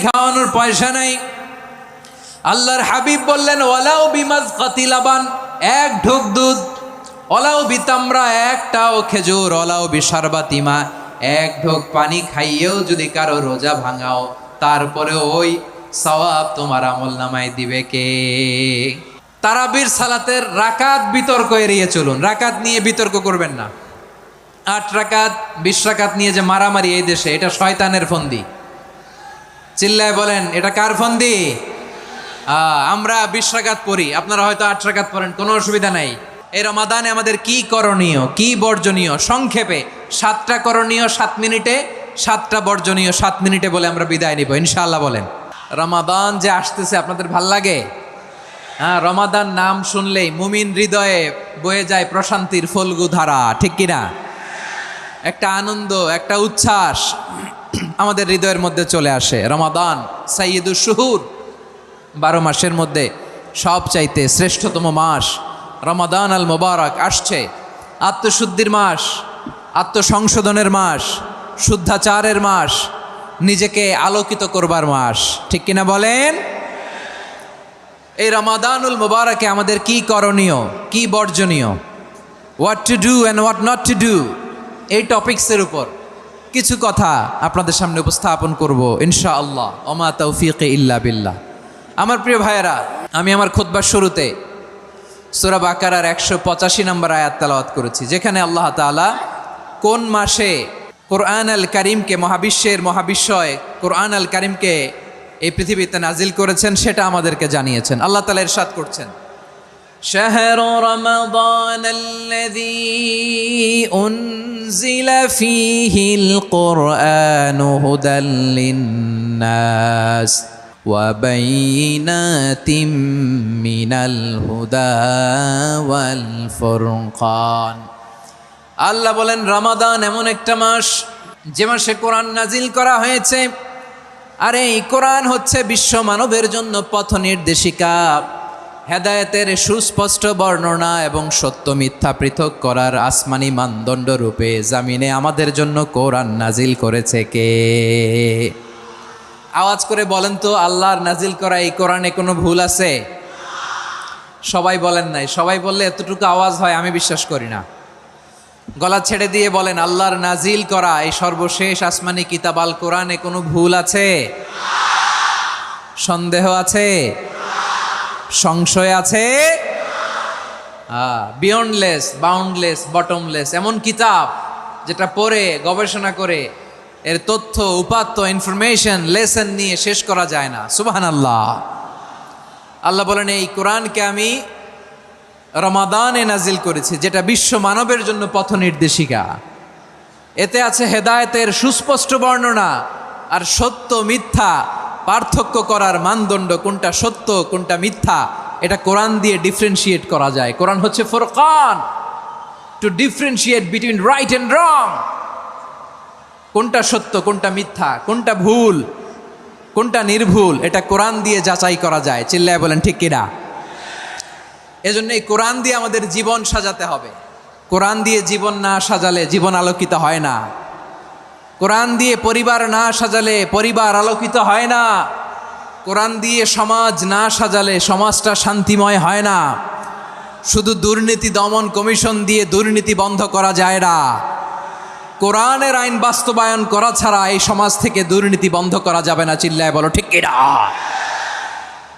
খাওয়ানোর পয়সা নাই। আল্লাহর হাবিব বললেন ওয়ালাউ বিমাজকাতি লাবান, এক ঢোক দুধ, ওয়ালাউ বিতামরা, একটাও খেজুর, ওয়ালাউ বিশারবাতিমা, এক ঢোক পানি খাইয়েও যদি কারো রোজা ভাঙাও, তারপরে ওই সওয়াব তোমার আমলনামায় দিবে কে? তারাবির সালাতের রাকাত বিতর্ক এড়িয়ে চলুন, রাকাত নিয়ে বিতর্ক করবেন না। 8 রাকাত 20 রাকাত নিয়ে যে মারামারি এই দেশে, এটা শয়তানের ফন্দি। চিল্লায় বলেন এটা কার ফন্দি? আমরা 20 রাকাত পড়ি, আপনারা হয়তো 8 রাকাত পড়েন, কোনো অসুবিধা নাই। এই রমাদানে আমাদের কি করণীয়, কি বর্জনীয়, সংক্ষেপে 7টা করণীয় 7 মিনিটে, 7টা বর্জনীয় 7 মিনিটে বলে আমরা বিদায় নিব ইনশাআল্লাহ। বলেন রমাদান যে আসতেছে আপনাদের ভাল লাগে? রমাদান নাম শুনলেই মুমিন হৃদয়ে বয়ে যায় প্রশান্তির ফল্গু ধারা, ঠিক কিনা? একটা আনন্দ, একটা উচ্ছ্বাস আমাদের হৃদয়ের মধ্যে চলে আসে। রমাদান সাইয়্যিদুশ শুহুর, 12 মাসের মধ্যে সবচাইতে শ্রেষ্ঠতম মাস রমাদান আল মুবারক আসছে। আত্মশুদ্ধির মাস, আত্মসংশোধনের মাস, শুদ্ধাচারের মাস, নিজেকে আলোকিত করবার মাস, ঠিক কিনা বলেন? এই রমাদানুল মুবারকে আমাদের কি করণীয়, কি বর্জনীয়, what to do and what not to do, এই টপিকসের উপর কিছু কথা আপনাদের সামনে উপস্থাপন করব ইনশাআল্লাহ। ওমা তৌফিক ইল্লা বিল্লাহ। আমার প্রিয় ভাইয়েরা, আমি আমার খুতবার শুরুতে সূরা বাকারার 185 নম্বর আয়াত তেলাওয়াত করেছি, যেখানে আল্লাহ তাআলা কোন মাসে কোরআন আল কারীমকে, মহাবিশ্বের মহাবিশ্বয় কোরআন আল কারীমকে এই পৃথিবীতে নাজিল করেছেন সেটা আমাদেরকে জানিয়েছেন। আল্লাহ তাআলা ইরশাদ করছেন, শাহরু রমাদান আল্লাযী উনজিলা ফীহিল কুরআনু হুদাল লিন্নাস ওয়া বাইয়িনাতিম মিনাল হুদা ওয়াল ফুরকান। আল্লাহ বলেন রমাদান এমন একটা মাস যে মাসে কোরআন নাজিল করা হয়েছে, আর এই কোরআন হচ্ছে বিশ্ব মানবের জন্য পথ নির্দেশিকা, হেদায়েতের সুস্পষ্ট বর্ণনা এবং সত্য মিথ্যা পৃথক করার আসমানি মানদণ্ড রূপে জামিনে আমাদের জন্য কোরআন নাজিল করেছে কে? আওয়াজ করে বলেন তো, আল্লাহর নাজিল করা এই কোরআনে কোনো ভুল আছে? সবাই বলেন নাই। সবাই বললে এতটুকু আওয়াজ হয় আমি বিশ্বাস করি না। গলা ছেড়ে দিয়ে বলেন, আল্লাহর নাজিল করা এই সর্বশেষ আসমানি কিতাব আল কোরআনে কোনো ভুল আছে? সন্দেহ আছে? সংশয় আছে? বিয়ন্ডলেস, বাউন্ডলেস, বটমলেস, এমন কিতাব যেটা পড়ে গবেষণা করে এর তথ্য, উপাত্ত, ইনফরমেশন, লেসন নিয়ে শেষ করা যায় না। সুবহানাল্লাহ। আল্লাহ বলেন এই কোরআনকে আমি রমাদানে নাজিল করেছি, যেটা বিশ্ব মানবের জন্য পথ নির্দেশিকা। এতে আছে হেদায়েতের সুস্পষ্ট বর্ণনা আর সত্য মিথ্যা পার্থক্য করার মানদণ্ড, কোনটা সত্য কোনটা মিথ্যা এটা কোরআন দিয়ে ডিফারেন্সিয়েট করা যায়। কোরআন হচ্ছে Furqan, two differentiate between right and রং। কোনটা সত্য কোনটা মিথ্যা, কোনটা ভুল কোনটা নির্ভুল, এটা কোরআন দিয়ে যাচাই করা যায়। চিল্লায় বলেন ঠিক কিনা? এজন্য এই কোরআন দিয়ে আমাদের জীবন সাজাতে হবে। কোরআন দিয়ে জীবন না সাজালে জীবন আলোকিত হয় না। কোরআন দিয়ে পরিবার না সাজালে পরিবার আলোকিত হয় না। কোরআন দিয়ে সমাজ না সাজালে সমাজটা শান্তিময় হয় না। শুধু দুর্নীতি দমন কমিশন দিয়ে দুর্নীতি বন্ধ করা যায় না। কোরআনের আইন বাস্তবায়ন করা ছাড়া এই সমাজ থেকে দুর্নীতি বন্ধ করা যাবে না। চিল্লায় বলো ঠিক কিনা?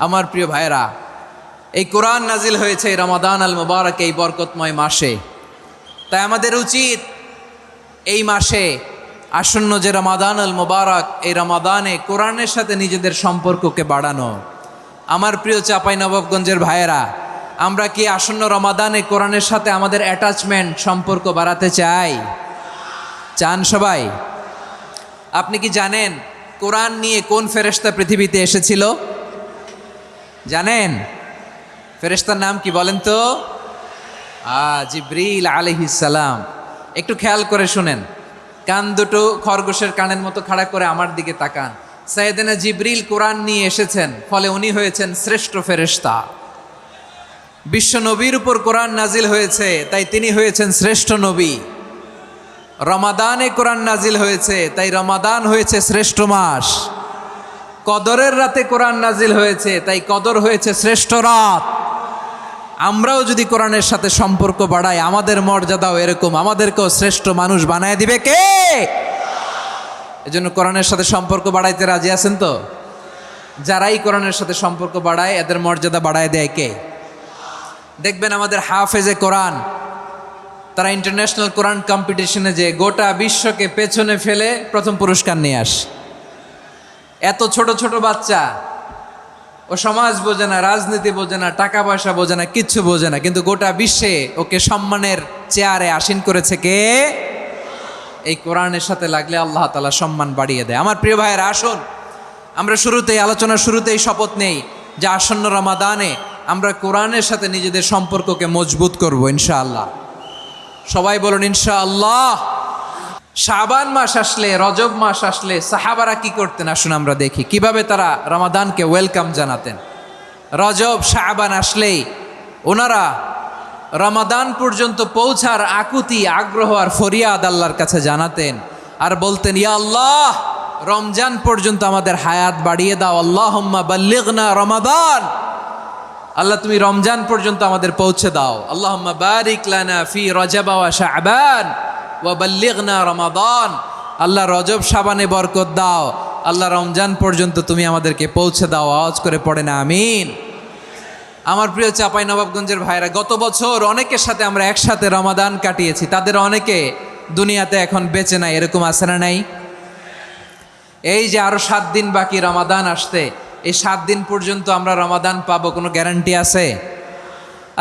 আমার প্রিয় ভাইয়েরা, এই কোরআন নাজিল হয়েছে রমাদান আল মুবারক, এই বরকতময় মাসে। তাই আমাদের উচিত এই মাসে আসন্ন যে রমাদান আল মুবারক, এই রমাদানে কোরআনের সাথে নিজেদের সম্পর্ককে বাড়ানো। আমার প্রিয় চাঁপাইনবাবগঞ্জের ভাইয়েরা, আমরা কি আসন্ন রমাদানে কোরআনের সাথে আমাদের অ্যাটাচমেন্ট, সম্পর্ক বাড়াতে চাই? চান সবাই? আপনি কি জানেন কোরআন নিয়ে কোন ফেরেশতা পৃথিবীতে এসেছিল? জানেন? ফেরেশতার নাম কি বলেন তো? জিবরিল আলাইহিস সালাম। একটু খেয়াল করে শুনেন, কান দুটো খরগোশের কানের মতো খাড়া করে আমার দিকে তাকান। সাইয়েদনা জিবরিল কোরআন নিয়ে এসেছেন, ফলে উনি হয়েছেন শ্রেষ্ঠ ফেরেশতা। বিশ্ব নবীর উপর কোরআন নাজিল হয়েছে, তাই তিনি হয়েছেন শ্রেষ্ঠ নবী। রমাদানে কোরআন নাজিল হয়েছে, তাই রমাদান হয়েছে শ্রেষ্ঠ মাস। কদরের রাতে কোরআন নাজিল হয়েছে, তাই কদর হয়েছে শ্রেষ্ঠ রাত। আমরাও যদি কোরআনের সাথে সম্পর্ক বাড়াই, আমাদের মর্যাদাও এরকম, আমাদেরকেও শ্রেষ্ঠ মানুষ বানায় দিবে কে? এজন্য কোরআনের সাথে সম্পর্ক বাড়াইতে রাজি আছেন তো? যারাই কোরআনের সাথে সম্পর্ক বাড়ায় এদের মর্যাদা বাড়ায় দেয় কে? দেখবেন আমাদের হাফেজে কোরআন, তারা ইন্টারন্যাশনাল কোরআন কম্পিটিশনে যে গোটা বিশ্বকে পেছনে ফেলে প্রথম পুরস্কার নিয়ে আসে। এত ছোট ছোট বাচ্চা, ও সমাজ বোঝে না, রাজনীতি বোঝে না, টাকা পয়সা বোঝে না, কিচ্ছু বোঝে না, কিন্তু গোটা বিশ্বে ওকে সম্মানের চেয়ারে আসীন করেছে কে? এই কোরআনের সাথে লাগলে আল্লাহ তাআলা সম্মান বাড়িয়ে দেয়। আমার প্রিয় ভাইয়েরা, আসুন আমরা আলোচনার শুরুতেই শপথ নেই যে আসন্ন রমাদানে আমরা কোরআনের সাথে নিজেদের সম্পর্ককে মজবুত করব ইনশাআল্লাহ। সবাই বলুন ইনশাআল্লাহ। শাবান মাস আসলে, রজব মাস আসলে সাহাবারা কি করতেন আসুন আমরা দেখি কিভাবে তারা রমাদানকে ওয়েলকাম জানাতেন। রজব শাবান আসলেই ওনারা রমাদান পর্যন্ত পৌঁছার আকুতি, আগ্রহ আর ফরিয়াদ আল্লাহর কাছে জানাতেন আর বলতেন, ইয়া আল্লাহ, রমজান পর্যন্ত আমাদের হায়াত বাড়িয়ে দাও। আল্লাহুম্মা বাল্লিগনা রমাদান, আল্লাহ তুমি রমজান পর্যন্ত আমাদের পৌঁছে দাও। আল্লাহুম্মা বারিক লানা ফি রজব ওয়া শাবান ওয়া বাল্লিগনা রমাদান, আল্লাহ রজব শাবানে বরকত দাও, আল্লাহ রমজান পর্যন্ত তুমি আমাদেরকে পৌঁছে দাও। আওয়াজ করে পড়ে না আমিন। আমার প্রিয় চাঁপাইনবাবগঞ্জের ভাইরা, গত বছর অনেকের সাথে আমরা একসাথে রমাদান কাটিয়েছি, তাদের অনেকে দুনিয়াতে এখন বেঁচে নাই, এরকম আছে না নাই? এই যে আরো 7 দিন বাকি রমাদান আসতে, এই 7 দিন পর্যন্ত আমরা রমাদান পাবো, কোনো গ্যারান্টি আছে?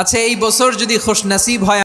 আচ্ছা, এই বছর যদি খুশনসিব হয়